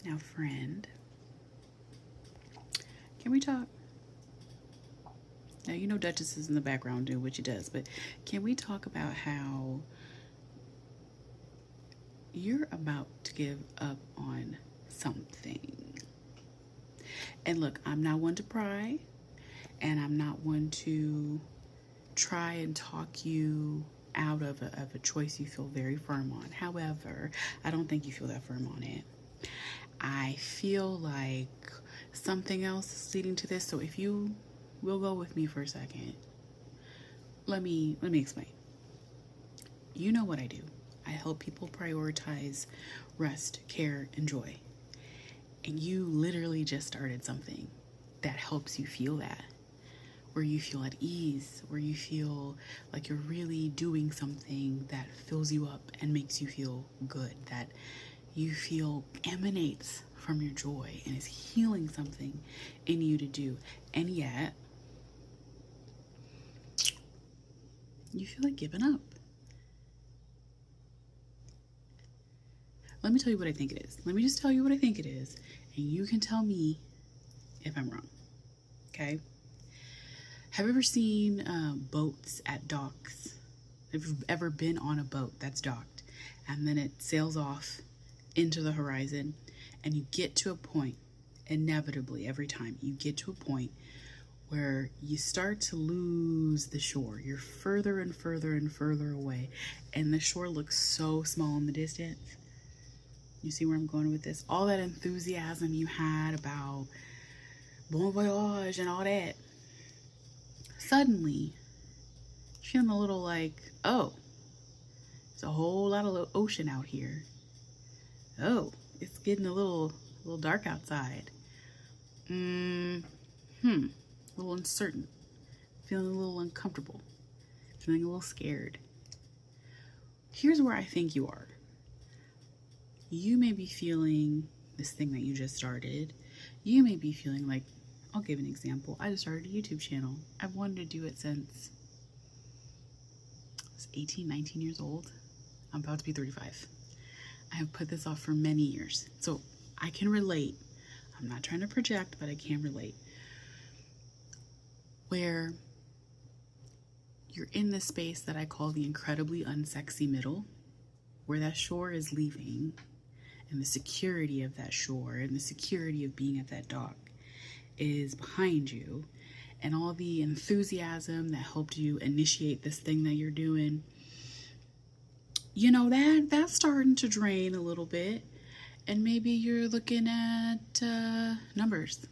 Now, friend, can we talk? Now, you know Duchess is in the background doing what she does, but can we talk about how you're about to give up on something? And look, I'm not one to pry, and I'm not one to try and talk you out of a choice you feel very firm on. However, I don't think you feel that firm on it. I feel like something else is leading to this. So if you will go with me for a second, let me explain. You know what I do. I help people prioritize rest, care, and joy. And you literally just started something that helps you feel that, where you feel at ease, where you feel like you're really doing something that fills you up and makes you feel good, that you feel emanates from your joy and is healing something in you to do. And yet, you feel like giving up. Let me tell you what I think it is. Let me just tell you what I think it is, and you can tell me if I'm wrong. Okay? Have you ever seen boats at docks? Have you ever been on a boat that's docked and then it sails off into the horizon and you get to a point, inevitably every time, you get to a point where you start to lose the shore. You're further and further and further away, and the shore looks so small in the distance. You see where I'm going with this? All that enthusiasm you had about bon voyage and all that, suddenly feeling a little like, oh, there's a whole lot of ocean out here. Oh, it's getting a little dark outside. A little uncertain, feeling a little uncomfortable, feeling a little scared. Here's where I think you are. You may be feeling this thing that you just started. You may be feeling like, I'll give an example. I just started a YouTube channel. I've wanted to do it since I was 18, 19 years old. I'm about to be 35. I have put this off for many years. So I can relate. I'm not trying to project, but I can relate. Where you're in this space that I call the incredibly unsexy middle, where that shore is leaving, and the security of that shore and the security of being at that dock is behind you, and all the enthusiasm that helped you initiate this thing that you're doing, you know, that's starting to drain a little bit. And maybe you're looking at numbers.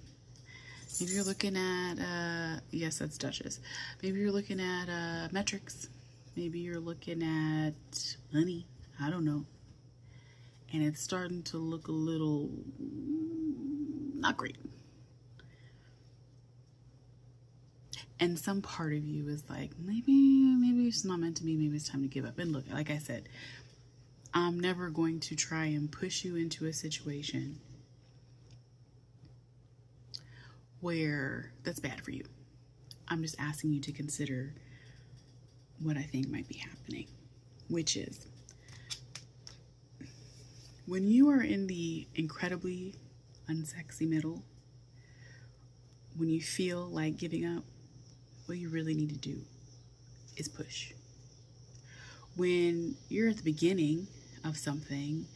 Maybe you're looking at, yes, that's Duchess. Maybe you're looking at metrics. Maybe you're looking at money. I don't know. And it's starting to look a little not great. And some part of you is like, maybe it's not meant to be. Maybe it's time to give up. And look, like I said, I'm never going to try and push you into a situation where that's bad for you. I'm just asking you to consider what I think might be happening, which is when you are in the incredibly unsexy middle, when you feel like giving up, what you really need to do is push. When you're at the beginning of something,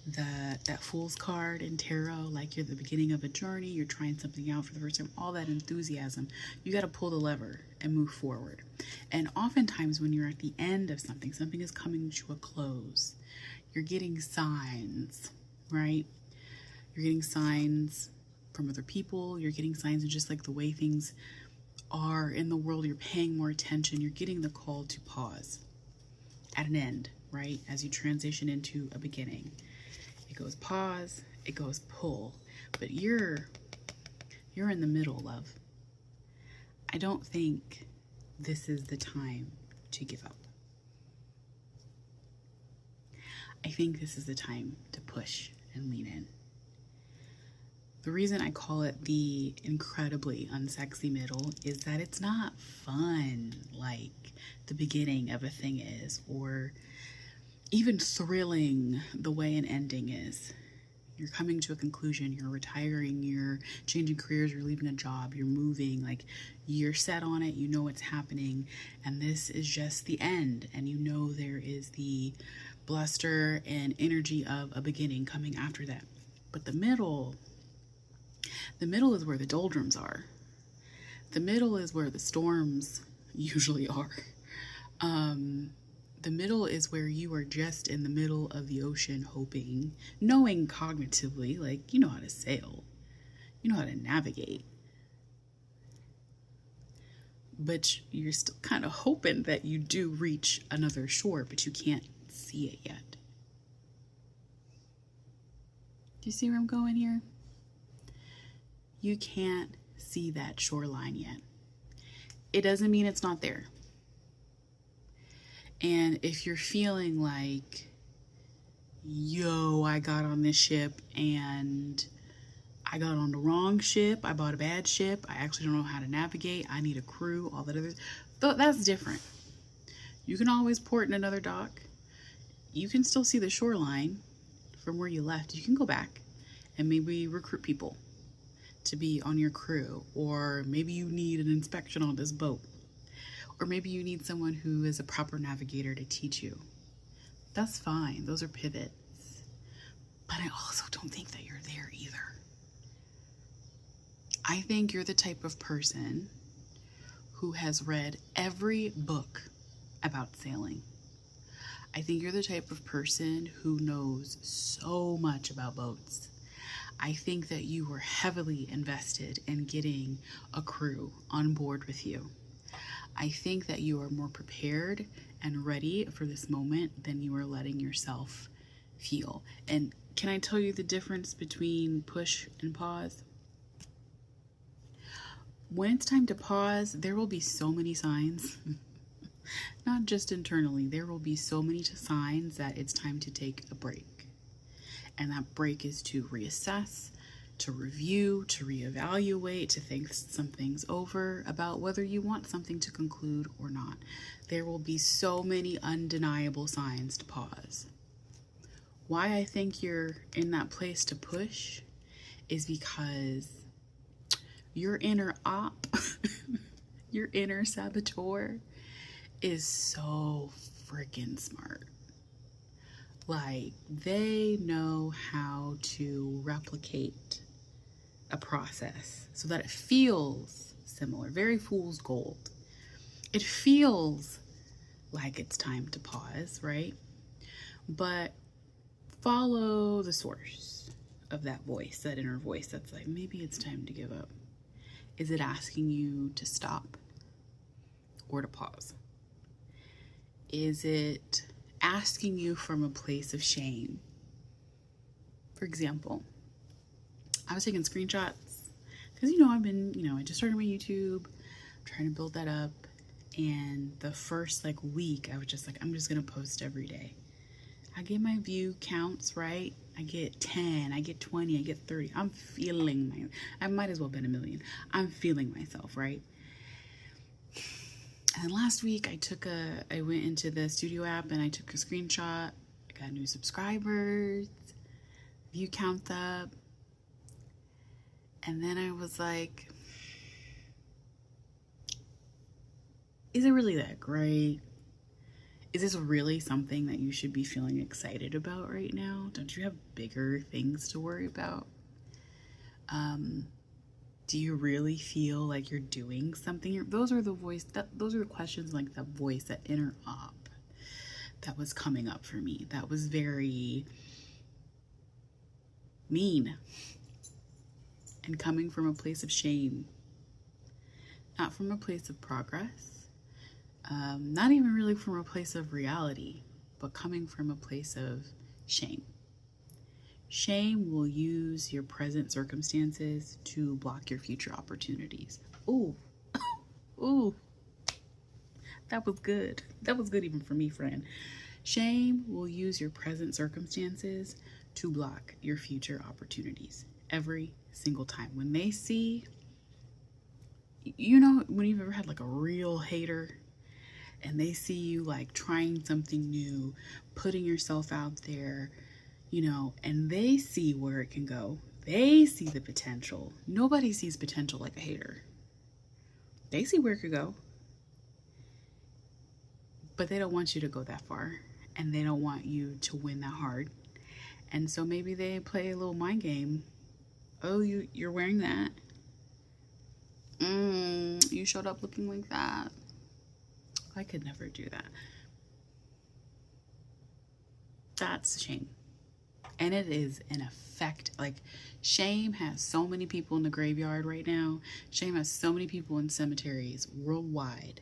that Fool's card in tarot, like you're at the beginning of a journey, you're trying something out for the first time, all that enthusiasm, you got to pull the lever and move forward. And oftentimes when you're at the end of something is coming to a close, you're getting signs, right? You're getting signs from other people, you're getting signs of just like the way things are in the world, you're paying more attention, you're getting the call to pause at an end, right? As you transition into a beginning. It goes pause, it goes pull, but you're in the middle, love. I don't think this is the time to give up. I think this is the time to push and lean in. The reason I call it the incredibly unsexy middle is that it's not fun like the beginning of a thing is, or even thrilling the way an ending is. You're coming to a conclusion. You're retiring. You're changing careers. You're leaving a job. You're moving. Like, you're set on it. You know what's happening. And this is just the end. And you know there is the bluster and energy of a beginning coming after that. But the middle is where the doldrums are. The middle is where the storms usually are. The middle is where you are just in the middle of the ocean, hoping, knowing cognitively, like, you know how to sail, you know how to navigate, but you're still kind of hoping that you do reach another shore, but you can't see it yet. Do you see where I'm going here? You can't see that shoreline yet. It doesn't mean it's not there. And if you're feeling like, yo, I got on this ship and I got on the wrong ship, I bought a bad ship, I actually don't know how to navigate, I need a crew, all that other, that's different. You can always port in another dock. You can still see the shoreline from where you left. You can go back and maybe recruit people to be on your crew, or maybe you need an inspection on this boat. Or maybe you need someone who is a proper navigator to teach you. That's fine. Those are pivots. But I also don't think that you're there either. I think you're the type of person who has read every book about sailing. I think you're the type of person who knows so much about boats. I think that you were heavily invested in getting a crew on board with you. I think that you are more prepared and ready for this moment than you are letting yourself feel. And can I tell you the difference between push and pause? When it's time to pause, there will be so many signs, not just internally, there will be so many signs that it's time to take a break. And that break is to reassess, to review, to reevaluate, to think some things over about whether you want something to conclude or not. There will be so many undeniable signs to pause. Why I think you're in that place to push is because your inner op, your inner saboteur is so freaking smart. Like, they know how to replicate a process so that it feels similar. Very fool's gold. It feels like it's time to pause, right? But follow the source of that voice, that inner voice that's like, maybe it's time to give up. Is it asking you to stop or to pause? Is it asking you from a place of shame? For example, I was taking screenshots because, I've been, I just started my YouTube, trying to build that up. And the first week, I was just like, I'm just going to post every day. I get my view counts, right? I get 10, I get 20, I get 30. I'm feeling I might as well bet $1 million. I'm feeling myself, right? And last week I went into the studio app and I took a screenshot. I got new subscribers, view count up. And then I was like, is it really that great? Is this really something that you should be feeling excited about right now? Don't you have bigger things to worry about? Do you really feel like you're doing something? Those are the questions, like the voice, that inner op that was coming up for me. That was very mean and coming from a place of shame, not from a place of progress, not even really from a place of reality, but coming from a place of shame. Shame will use your present circumstances to block your future opportunities. Ooh, ooh, that was good. That was good even for me, friend. Shame will use your present circumstances to block your future opportunities every single time. When they see, when you've ever had a real hater and they see you trying something new, putting yourself out there, and they see where it can go. They see the potential. Nobody sees potential like a hater. They see where it could go, but they don't want you to go that far, and they don't want you to win that hard. And so maybe they play a little mind game. Oh, you're wearing that? You showed up looking like that. I could never do that. That's shame. And it is an effect. Like, shame has so many people in the graveyard right now. Shame has so many people in cemeteries worldwide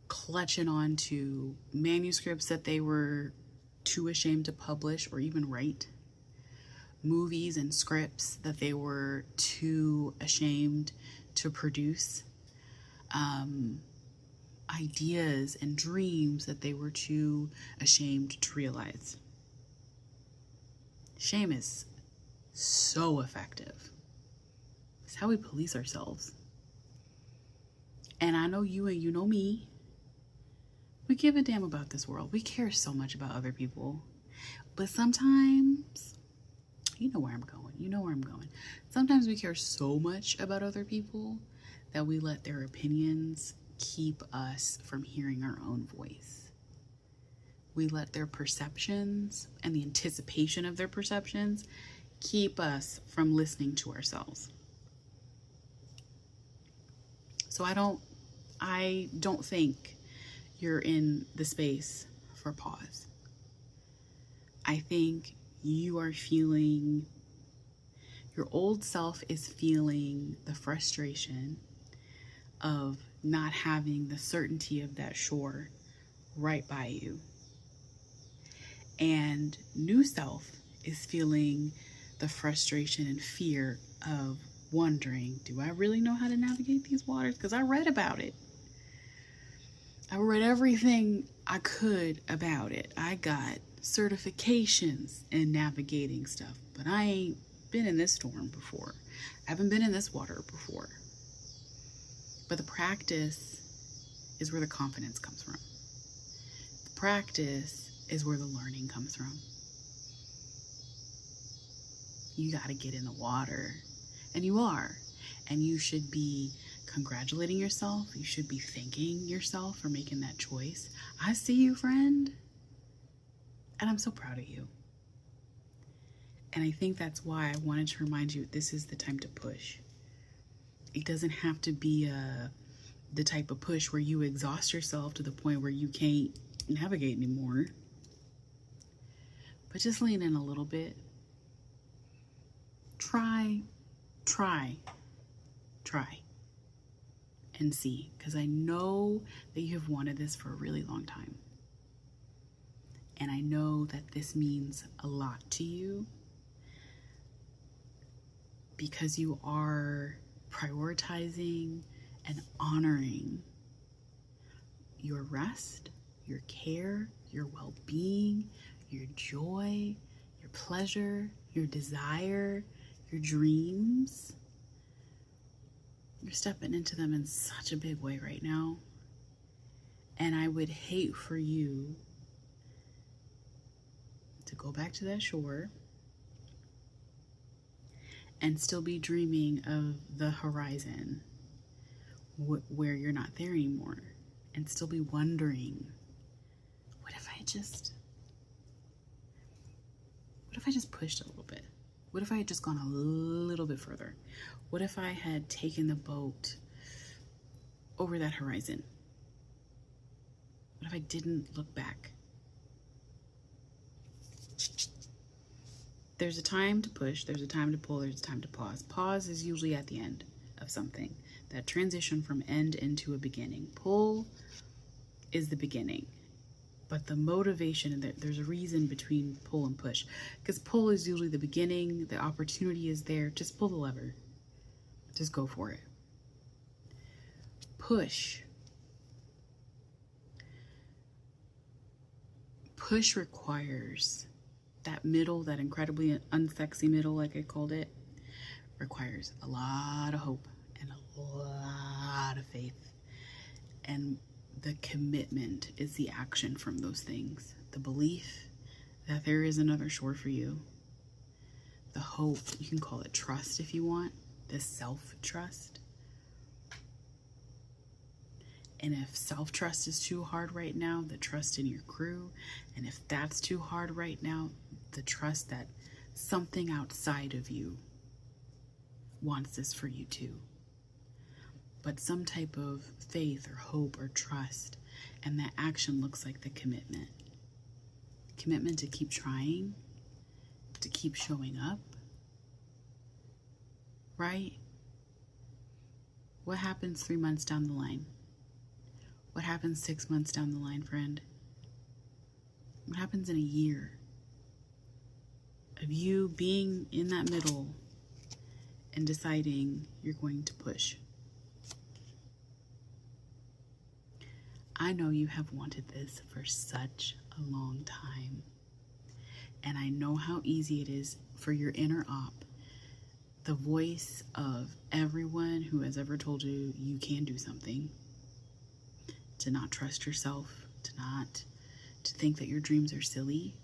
clutching on to manuscripts that they were too ashamed to publish or even write. Movies and scripts that they were too ashamed to produce. Ideas and dreams that they were too ashamed to realize. Shame is so effective. It's how we police ourselves. And I know you and you know me. We give a damn about this world. We care so much about other people. But sometimes, you know where I'm going. Sometimes we care so much about other people that we let their opinions keep us from hearing our own voice. We let their perceptions and the anticipation of their perceptions keep us from listening to ourselves. So I don't think you're in the space for pause. I think you are feeling, your old self is feeling the frustration of not having the certainty of that shore right by you. And new self is feeling the frustration and fear of wondering, do I really know how to navigate these waters? Because I read about it. I read everything I could about it. I got certifications in navigating stuff, but I ain't been in this storm before. I haven't been in this water before. But the practice is where the confidence comes from. The practice is where the learning comes from. You got to get in the water, and you are. And you should be congratulating yourself. You should be thanking yourself for making that choice. I see you, friend. And I'm so proud of you. And I think that's why I wanted to remind you, this is the time to push. It doesn't have to be the type of push where you exhaust yourself to the point where you can't navigate anymore. But just lean in a little bit. Try. And see, because I know that you have wanted this for a really long time. And I know that this means a lot to you because you are prioritizing and honoring your rest, your care, your well-being, your joy, your pleasure, your desire, your dreams. You're stepping into them in such a big way right now. And I would hate for you to go back to that shore and still be dreaming of the horizon where you're not there anymore, and still be wondering, what if I just pushed a little bit? What if I had just gone a little bit further? What if I had taken the boat over that horizon? What if I didn't look back? There's a time to push, there's a time to pull, there's a time to pause. Pause is usually at the end of something. That transition from end into a beginning. Pull is the beginning. But the motivation, there's a reason between pull and push. Because pull is usually the beginning, the opportunity is there. Just pull the lever. Just go for it. Push. Push requires that middle, that incredibly unsexy middle, like I called it, requires a lot of hope and a lot of faith. And the commitment is the action from those things. The belief, that there is another shore for you. The hope, you can call it trust if you want, the self-trust. And if self-trust is too hard right now, the trust in your crew. And if that's too hard right now, the trust that something outside of you wants this for you too. But some type of faith or hope or trust, and that action looks like the commitment. Commitment to keep trying, to keep showing up, right? What happens 3 months down the line? What happens 6 months down the line, friend? What happens in a year of you being in that middle and deciding you're going to push? I know you have wanted this for such a long time, and I know how easy it is for your inner op, the voice of everyone who has ever told you you can do something, to not trust yourself, to think that your dreams are silly.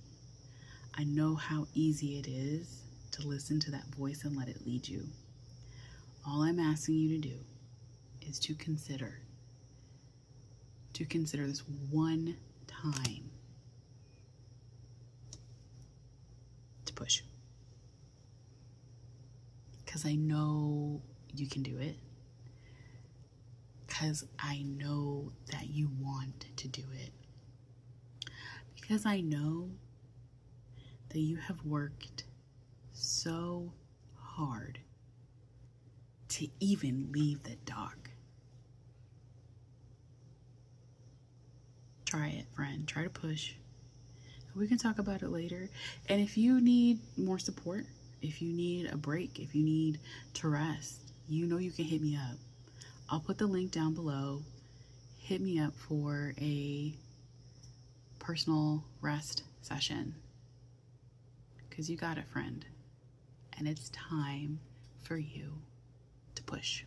I know how easy it is to listen to that voice and let it lead you. All I'm asking you to do is to consider this one time to push. Because I know you can do it. Because I know that you want to do it. Because I know that you have worked so hard to even leave the dark. Try it, friend. Try to push. We can talk about it later. And if you need more support, if you need a break, if you need to rest, you know you can hit me up. I'll put the link down below. Hit me up for a personal rest session. Because you got it, friend. And it's time for you to push.